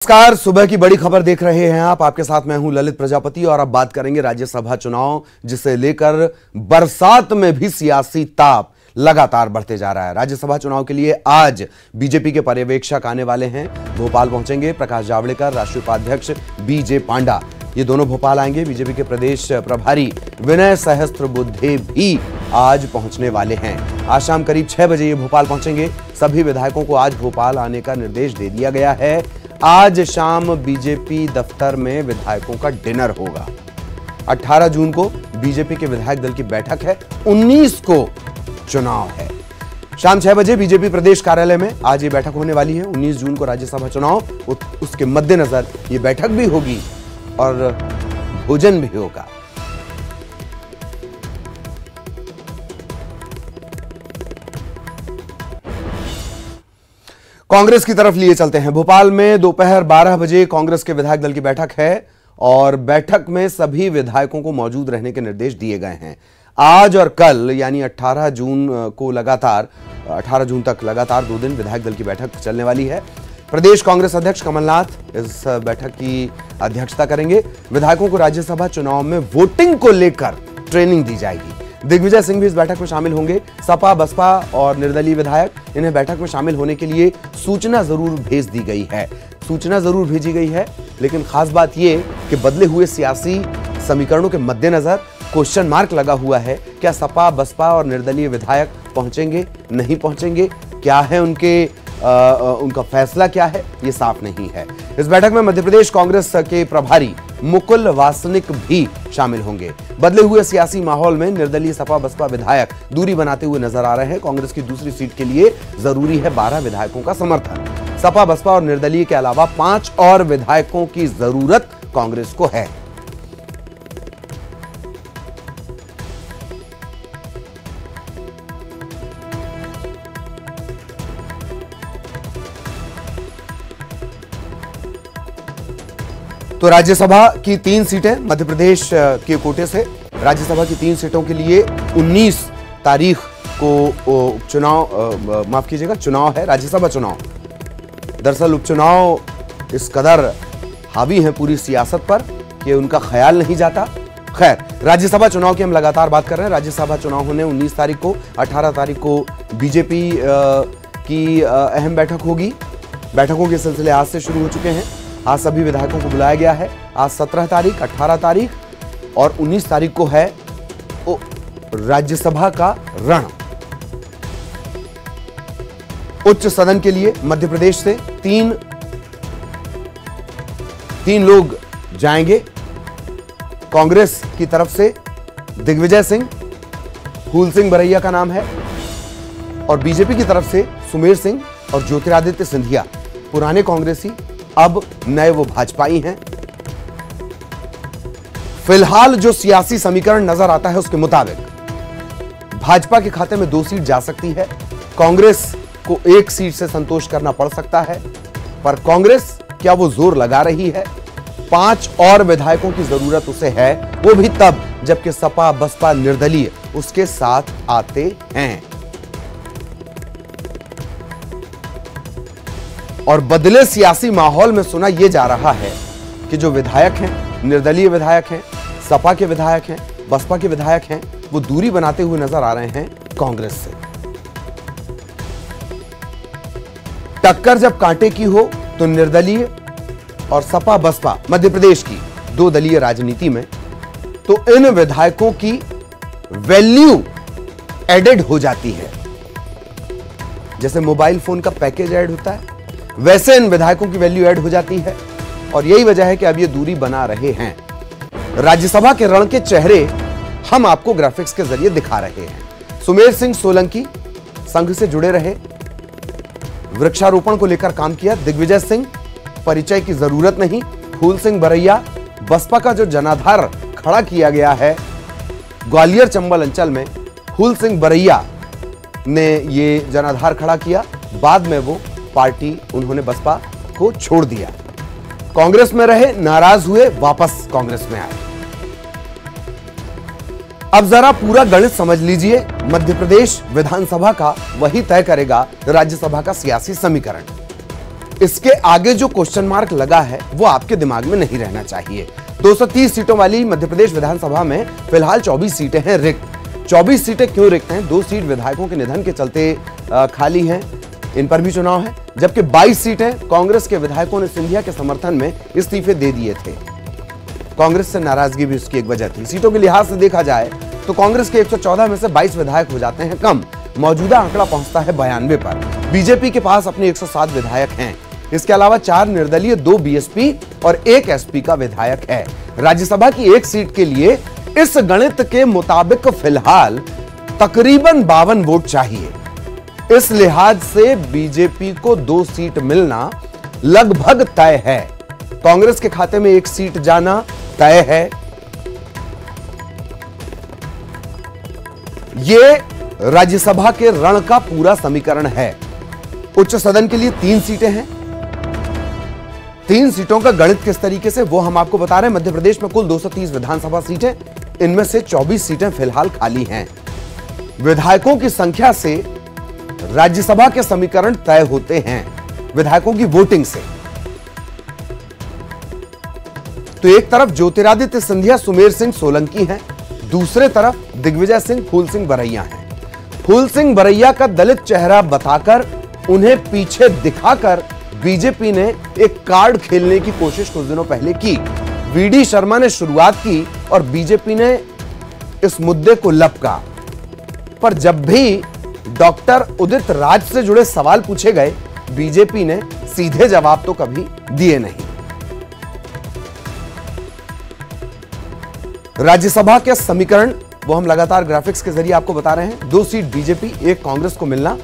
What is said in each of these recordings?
नमस्कार, सुबह की बड़ी खबर देख रहे हैं आप। आपके साथ मैं हूं ललित प्रजापति और अब बात करेंगे राज्यसभा चुनाव, जिसे लेकर बरसात में भी सियासी ताप लगातार बढ़ते जा रहा है। राज्यसभा चुनाव के लिए आज बीजेपी के पर्यवेक्षक आने वाले हैं, भोपाल पहुंचेंगे। प्रकाश जावड़ेकर, राष्ट्रीय उपाध्यक्ष बीजे पांडा, ये दोनों भोपाल आएंगे। बीजेपी के प्रदेश प्रभारी विनय सहस्त्रबुद्धे भी आज पहुंचने वाले हैं। आज शाम करीब 6 बजे ये भोपाल पहुंचेंगे। सभी विधायकों को आज भोपाल आने का निर्देश दे दिया गया है। आज शाम बीजेपी दफ्तर में विधायकों का डिनर होगा। 18 जून को बीजेपी के विधायक दल की बैठक है, 19 को चुनाव है। शाम 6 बजे बीजेपी प्रदेश कार्यालय में आज ये बैठक होने वाली है। 19 जून को राज्यसभा चुनाव, उसके मद्देनजर ये बैठक भी होगी और भोजन भी होगा। कांग्रेस की तरफ लिए चलते हैं। भोपाल में दोपहर 12 बजे कांग्रेस के विधायक दल की बैठक है और बैठक में सभी विधायकों को मौजूद रहने के निर्देश दिए गए हैं। आज और कल यानी 18 जून को लगातार 18 जून तक लगातार 2 दिन विधायक दल की बैठक चलने वाली है। प्रदेश कांग्रेस अध्यक्ष कमलनाथ इस बैठक की अध्यक्षता करेंगे। विधायकों को राज्यसभा चुनाव में वोटिंग को लेकर ट्रेनिंग दी जाएगी। दिग्विजय सिंह भी इस बैठक में शामिल होंगे। सपा, बसपा और निर्दलीय विधायक, इन्हें बैठक में शामिल होने के लिए सूचना जरूर भेज दी गई है। सूचना जरूर भेजी गई है, लेकिन खास बात यह कि बदले हुए सियासी समीकरणों के मद्देनजर क्वेश्चन मार्क लगा हुआ है। क्या सपा, बसपा और निर्दलीय विधायक पहुंचेंगे, नहीं पहुंचेंगे? क्या है उनका फैसला क्या है, ये साफ नहीं है। इस बैठक में मध्य प्रदेश कांग्रेस के प्रभारी मुकुल वासनिक भी शामिल होंगे। बदले हुए सियासी माहौल में निर्दलीय सपा बसपा विधायक दूरी बनाते हुए नजर आ रहे हैं। कांग्रेस की दूसरी सीट के लिए जरूरी है 12 विधायकों का समर्थन। सपा, बसपा और निर्दलीय के अलावा 5 और विधायकों की जरूरत कांग्रेस को है। तो राज्यसभा की 3 सीटें मध्य प्रदेश के कोटे से, राज्यसभा की 3 सीटों के लिए 19 तारीख को चुनाव है, राज्यसभा चुनाव। दरअसल उपचुनाव इस कदर हावी है पूरी सियासत पर कि उनका ख्याल नहीं जाता। खैर, राज्यसभा चुनाव की हम लगातार बात कर रहे हैं। राज्यसभा चुनाव होने 19 तारीख को, 18 तारीख को बीजेपी की अहम बैठक होगी। बैठकों के सिलसिले आज से शुरू हो चुके हैं। आज सभी विधायकों को बुलाया गया है। आज 17 तारीख, 18 तारीख और 19 तारीख को है राज्यसभा का रण। उच्च सदन के लिए मध्य प्रदेश से तीन लोग जाएंगे। कांग्रेस की तरफ से दिग्विजय सिंह, फूल सिंह बरैया का नाम है और बीजेपी की तरफ से सुमेर सिंह और ज्योतिरादित्य सिंधिया, पुराने कांग्रेसी, अब नए वो भाजपाई हैं। फिलहाल जो सियासी समीकरण नजर आता है उसके मुताबिक भाजपा के खाते में 2 सीट जा सकती है। कांग्रेस को 1 सीट से संतोष करना पड़ सकता है, पर कांग्रेस क्या वो जोर लगा रही है? 5 और विधायकों की जरूरत उसे है, वो भी तब जबकि सपा, बसपा, निर्दलीय उसके साथ आते हैं। और बदले सियासी माहौल में सुना यह जा रहा है कि जो विधायक हैं, निर्दलीय विधायक हैं, सपा के विधायक हैं, बसपा के विधायक हैं, वो दूरी बनाते हुए नजर आ रहे हैं कांग्रेस से। टक्कर जब कांटे की हो तो निर्दलीय और सपा बसपा मध्य प्रदेश की 2 दलीय राजनीति में, तो इन विधायकों की वैल्यू एडेड हो जाती है। जैसे मोबाइल फोन का पैकेज ऐड होता है, वैसे इन विधायकों की वैल्यू ऐड हो जाती है और यही वजह है कि अब ये दूरी बना रहे हैं। राज्यसभा के रण के चेहरे हम आपको ग्राफिक्स के जरिए दिखा रहे हैं। सुमेर सिंह सोलंकी संघ से जुड़े रहे, वृक्षारोपण को लेकर काम किया। दिग्विजय सिंह, परिचय की जरूरत नहीं। फूल सिंह बरैया, बसपा का जो जनाधार खड़ा किया गया है ग्वालियर चंबल अंचल में, फूल सिंह बरैया ने ये जनाधार खड़ा किया। बाद में वो पार्टी उन्होंने बसपा को छोड़ दिया। कांग्रेस में रहे, नाराज हुए, वापस कांग्रेस में आए। अब जरा पूरा गणित समझ लीजिए। मध्य प्रदेश विधानसभा का वही तय करेगा राज्यसभा का सियासी समीकरण। इसके आगे जो क्वेश्चन मार्क लगा है वो आपके दिमाग में नहीं रहना चाहिए। 230 सीटों वाली मध्य प्रदेश विधानसभा में फिलहाल 24 सीटें हैं रिक्त। 24 सीटें क्यों रिक्त हैं? 2 सीट विधायकों के निधन के चलते खाली हैं, इन पर भी चुनाव है, जबकि 22 सीटें कांग्रेस के विधायकों ने सिंधिया के समर्थन में इस्तीफे दे दिए थे। कांग्रेस से नाराजगी भी उसकी एक वजह थी। सीटों के लिहाज से देखा जाए तो कांग्रेस के 114 में से 22 विधायक हो जाते हैं कम। मौजूदा आंकड़ा पहुंचता है 92 पर। बीजेपी के पास अपने 107 विधायक हैं। इसके अलावा 4 निर्दलीय, 2 बीएसपी और 1 एसपी का विधायक है। राज्यसभा की 1 सीट के लिए इस गणित के मुताबिक फिलहाल तकरीबन 52 वोट चाहिए। इस लिहाज से बीजेपी को 2 सीट मिलना लगभग तय है। कांग्रेस के खाते में 1 सीट जाना तय है। यह राज्यसभा के रण का पूरा समीकरण है। उच्च सदन के लिए 3 सीटें हैं। 3 सीटों का गणित किस तरीके से, वो हम आपको बता रहे हैं। मध्य प्रदेश में कुल 230 विधानसभा सीटें, इनमें से 24 सीटें फिलहाल खाली हैं। विधायकों की संख्या से राज्यसभा के समीकरण तय होते हैं, विधायकों की वोटिंग से। तो एक तरफ ज्योतिरादित्य सिंधिया, सुमेर सिंह सोलंकी हैं, दूसरे तरफ दिग्विजय सिंह, फूल सिंह बरैया हैं। फूल सिंह बरैया का दलित चेहरा बताकर, उन्हें पीछे दिखाकर बीजेपी ने एक कार्ड खेलने की कोशिश कुछ दिनों पहले की। वीडी शर्मा ने शुरुआत की और बीजेपी ने इस मुद्दे को लपका। पर जब भी डॉक्टर उदित राज से जुड़े सवाल पूछे गए, बीजेपी ने सीधे जवाब तो कभी दिए नहीं। राज्यसभा के समीकरण वो हम लगातार ग्राफिक्स के जरिए आपको बता रहे हैं। 2 सीट बीजेपी, 1 कांग्रेस को मिलना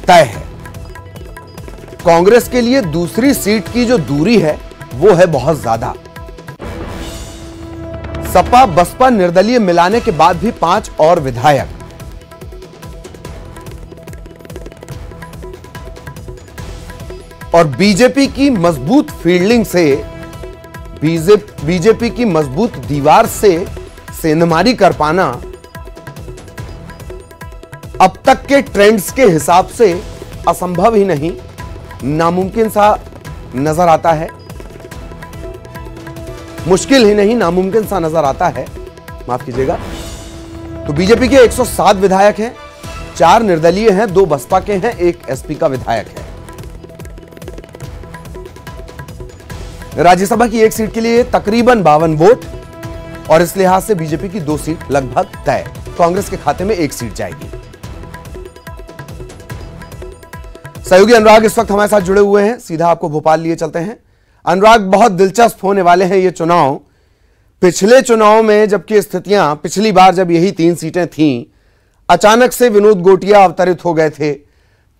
तय है। कांग्रेस के लिए दूसरी सीट की जो दूरी है वो है बहुत ज्यादा। सपा बसपा निर्दलीय मिलाने के बाद भी 5 और विधायक। और बीजेपी की मजबूत फील्डिंग से, बीजेपी की मजबूत दीवार से सेंधमारी कर पाना अब तक के ट्रेंड्स के हिसाब से असंभव ही नहीं, नामुमकिन सा नजर आता है। मुश्किल ही नहीं, नामुमकिन सा नजर आता है, माफ कीजिएगा। तो बीजेपी के 107 विधायक हैं, 4 निर्दलीय हैं, 2 बसपा के हैं, 1 एसपी का विधायक है। राज्यसभा की 1 सीट के लिए तकरीबन 52 वोट और इस लिहाज से बीजेपी की 2 सीट लगभग तय। कांग्रेस के खाते में 1 सीट जाएगी। सहयोगी अनुराग इस वक्त हमारे साथ जुड़े हुए हैं, सीधा आपको भोपाल लिए चलते हैं। अनुराग, बहुत दिलचस्प होने वाले हैं ये चुनाव। पिछले चुनाव में जबकि स्थितियां, पिछली बार जब यही 3 सीटें थीं, अचानक से विनोद गोटिया अवतरित हो गए थे,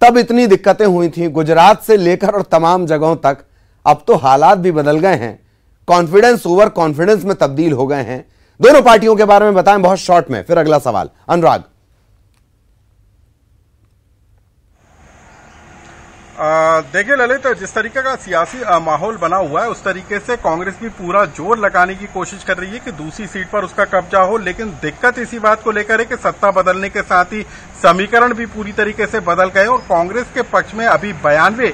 तब इतनी दिक्कतें हुई थी गुजरात से लेकर और तमाम जगहों तक। अब तो हालात भी बदल गए हैं, कॉन्फिडेंस ओवर कॉन्फिडेंस में तब्दील हो गए हैं। दोनों पार्टियों के बारे में बताएं बहुत शॉर्ट में, फिर अगला सवाल। अनुराग, देखिए ललित, जिस तरीके का सियासी माहौल बना हुआ है, उस तरीके से कांग्रेस भी पूरा जोर लगाने की कोशिश कर रही है कि दूसरी सीट पर उसका कब्जा हो। लेकिन दिक्कत इसी बात को लेकर है कि सत्ता बदलने के साथ ही समीकरण भी पूरी तरीके से बदल गए और कांग्रेस के पक्ष में अभी 92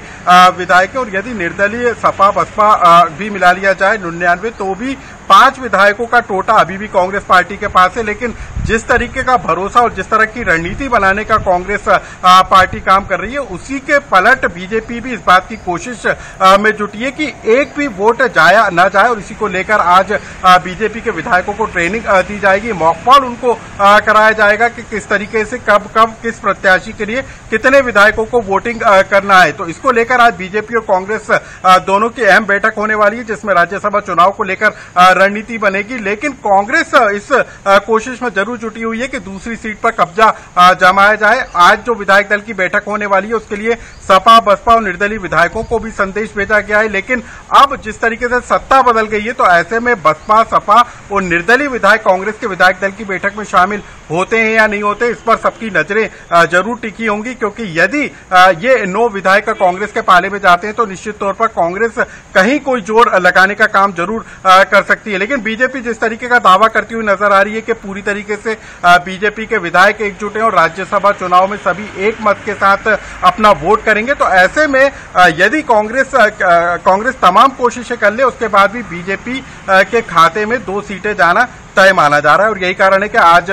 विधायक, और यदि निर्दलीय सपा बसपा भी मिला लिया जाए 99, तो भी 5 विधायकों का टोटा अभी भी कांग्रेस पार्टी के पास है। लेकिन जिस तरीके का भरोसा और जिस तरह की रणनीति बनाने का कांग्रेस पार्टी काम कर रही है, उसी के पलट बीजेपी भी इस बात की कोशिश में जुटी है कि एक भी वोट जाया न जाए, और इसी को लेकर आज बीजेपी के विधायकों को ट्रेनिंग दी जाएगी। मॉकपॉल उनको कराया जाएगा कि किस तरीके से कब किस प्रत्याशी के लिए कितने विधायकों को वोटिंग करना है। तो इसको लेकर आज बीजेपी और कांग्रेस दोनों की अहम बैठक होने वाली है, जिसमें राज्यसभा चुनाव को लेकर रणनीति बनेगी। लेकिन कांग्रेस इस कोशिश में जरूर जुटी हुई है कि दूसरी सीट पर कब्जा जमाया जाए। आज जो विधायक दल की बैठक होने वाली है, उसके लिए सपा बसपा और निर्दलीय विधायकों को भी संदेश भेजा गया है। लेकिन अब जिस तरीके से सत्ता बदल गई है, तो ऐसे में बसपा, सपा और निर्दलीय विधायक कांग्रेस के विधायक दल की बैठक में शामिल होते हैं या नहीं होते, इस पर सबकी नजरें जरूर टिकी होंगी। क्योंकि यदि ये 9 विधायक कांग्रेस के पाले में जाते हैं, तो निश्चित तौर पर कांग्रेस कहीं कोई जोर लगाने का काम जरूर कर सकती है। लेकिन बीजेपी जिस तरीके का दावा करती हुई नजर आ रही है कि पूरी तरीके से बीजेपी के विधायक एकजुट हैं और राज्यसभा चुनाव में सभी एक मत के साथ अपना वोट करेंगे, तो ऐसे में यदि कांग्रेस तमाम कोशिशें कर ले, उसके बाद भी बीजेपी के खाते में 2 सीटें जाना तय माना जा रहा है। और यही कारण है कि आज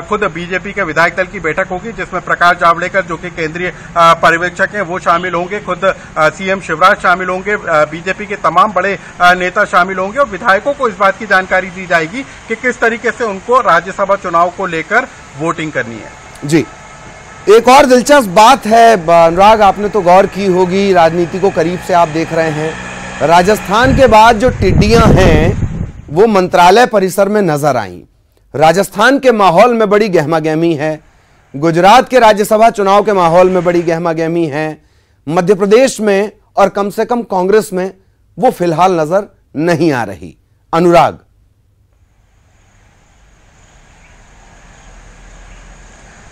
खुद बीजेपी के विधायक दल की बैठक होगी, जिसमें प्रकाश जावड़ेकर जो कि केंद्रीय पर्यवेक्षक हैं वो शामिल होंगे, खुद सीएम शिवराज शामिल होंगे, बीजेपी के तमाम बड़े नेता शामिल होंगे और विधायकों को इस बात की जानकारी दी जाएगी कि किस तरीके से उनको राज्यसभा चुनाव को लेकर वोटिंग करनी है। जी, एक और दिलचस्प बात है अनुराग, आपने तो गौर की होगी, राजनीति को करीब से आप देख रहे हैं। राजस्थान के बाद जो टिड्डियां हैं वो मंत्रालय परिसर में नजर आईं। राजस्थान के माहौल में बड़ी गहमागहमी है, गुजरात के राज्यसभा चुनाव के माहौल में बड़ी गहमागहमी है, मध्य प्रदेश में और कम से कम कांग्रेस में वो फिलहाल नजर नहीं आ रही। अनुराग,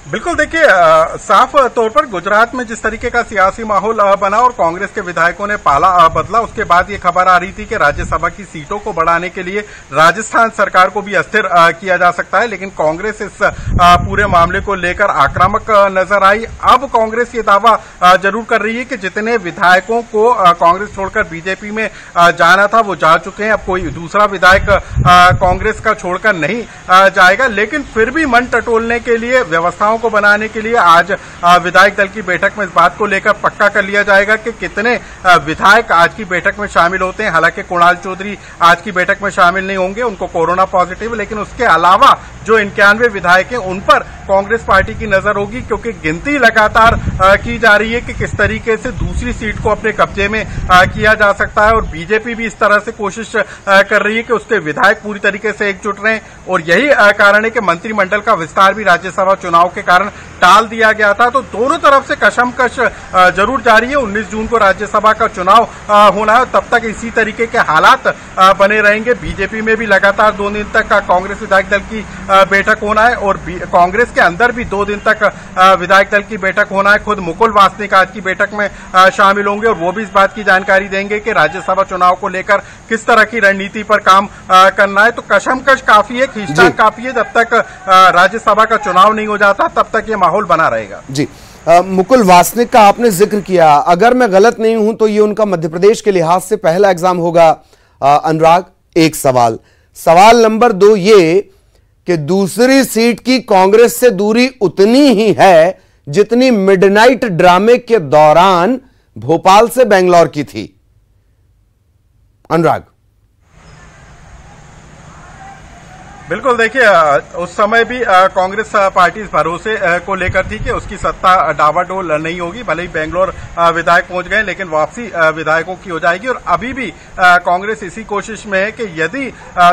बिल्कुल, देखिए साफ तौर पर गुजरात में जिस तरीके का सियासी माहौल बना और कांग्रेस के विधायकों ने पाला बदला, उसके बाद ये खबर आ रही थी कि राज्यसभा की सीटों को बढ़ाने के लिए राजस्थान सरकार को भी अस्थिर किया जा सकता है, लेकिन कांग्रेस इस पूरे मामले को लेकर आक्रामक नजर आई। अब कांग्रेस ये दावा जरूर कर रही है कि जितने विधायकों को कांग्रेस छोड़कर बीजेपी में जाना था वो जा चुके हैं, अब कोई दूसरा विधायक कांग्रेस का छोड़कर नहीं जाएगा। लेकिन फिर भी मन टटोलने के लिए, व्यवस्थाओं को बनाने के लिए आज विधायक दल की बैठक में इस बात को लेकर पक्का कर लिया जाएगा कि कितने विधायक आज की बैठक में शामिल होते हैं। हालांकि कुणाल चौधरी आज की बैठक में शामिल नहीं होंगे, उनको कोरोना पॉजिटिव, लेकिन उसके अलावा जो 91 विधायक हैं उन पर कांग्रेस पार्टी की नजर होगी, क्योंकि गिनती लगातार की जा रही है कि किस तरीके से दूसरी सीट को अपने कब्जे में किया जा सकता है। और बीजेपी भी इस तरह से कोशिश कर रही है कि उसके विधायक पूरी तरीके से एकजुट रहें। और यही कारण है कि मंत्रिमंडल का विस्तार भी राज्यसभा चुनाव के कारण टाल दिया गया था। तो दोनों तरफ से कशमकश जरूर जारी है। 19 जून को राज्यसभा का चुनाव होना है, तब तक इसी तरीके के हालात बने रहेंगे। बीजेपी में भी लगातार 2 दिन तक कांग्रेस विधायक दल की बैठक होना है और कांग्रेस के अंदर भी 2 दिन तक विधायक दल की बैठक होना है। खुद मुकुल वासनिक आज की बैठक में शामिल होंगे और वो भी इस बात की जानकारी देंगे कि राज्यसभा चुनाव को लेकर किस तरह की रणनीति पर काम करना है। तो कशमकश काफी है, खींचतान काफी है। जब तक राज्यसभा का चुनाव नहीं हो जाता तब तक ये माहौल बना रहेगा। जी, मुकुल वासनिक का आपने जिक्र किया, अगर मैं गलत नहीं हूं तो ये उनका मध्य प्रदेश के लिहाज से पहला एग्जाम होगा। अनुराग, एक सवाल नंबर 2 ये कि दूसरी सीट की कांग्रेस से दूरी उतनी ही है जितनी मिडनाइट ड्रामे के दौरान भोपाल से बेंगलोर की थी। अनुराग, बिल्कुल, देखिए उस समय भी कांग्रेस पार्टी इस भरोसे को लेकर थी कि उसकी सत्ता डावाडोल नहीं होगी। भले ही बेंगलोर विधायक पहुंच गए, लेकिन वापसी विधायकों की हो जाएगी। और अभी भी कांग्रेस इसी कोशिश में है कि यदि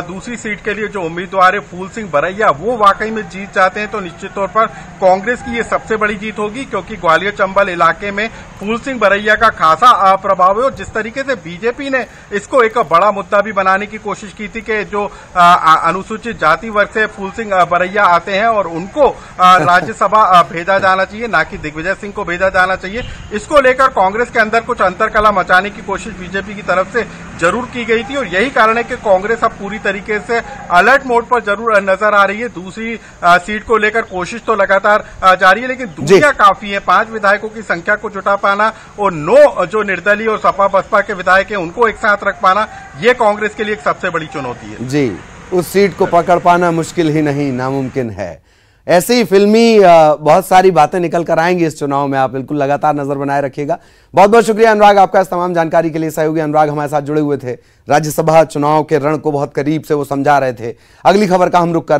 दूसरी सीट के लिए जो उम्मीदवार है फूल सिंह बरैया वो वाकई में जीत जाते हैं तो निश्चित तौर पर कांग्रेस की ये सबसे बड़ी जीत होगी, क्योंकि ग्वालियर चंबल इलाके में फूल सिंह बरैया का खासा प्रभाव है। और जिस तरीके से बीजेपी ने इसको एक बड़ा मुद्दा भी बनाने की कोशिश की थी कि जो अनुसूचित जाति वर्ग से फूल सिंह बरैया आते हैं और उनको राज्यसभा भेजा जाना चाहिए, ना कि दिग्विजय सिंह को भेजा जाना चाहिए। इसको लेकर कांग्रेस के अंदर कुछ अंतरकलह मचाने की कोशिश बीजेपी की तरफ से जरूर की गई थी। और यही कारण है कि कांग्रेस अब पूरी तरीके से अलर्ट मोड पर जरूर नजर आ रही है। दूसरी सीट को लेकर कोशिश तो लगातार जारी है, लेकिन दूरियां काफी है। 5 विधायकों की संख्या को जुटा पाना और 9 जो निर्दलीय और सपा बसपा के विधायक हैं उनको एक साथ रख पाना, ये कांग्रेस के लिए एक सबसे बड़ी चुनौती है। जी, उस सीट को पकड़ पाना मुश्किल ही नहीं, नामुमकिन है। ऐसे ही फिल्मी बहुत सारी बातें निकल कर आएंगी इस चुनाव में, आप बिल्कुल लगातार नजर बनाए रखिएगा। बहुत बहुत शुक्रिया अनुराग आपका इस तमाम जानकारी के लिए। सहयोगी अनुराग हमारे साथ जुड़े हुए थे, राज्यसभा चुनाव के रण को बहुत करीब से वो समझा रहे थे। अगली खबर का हम रुख कर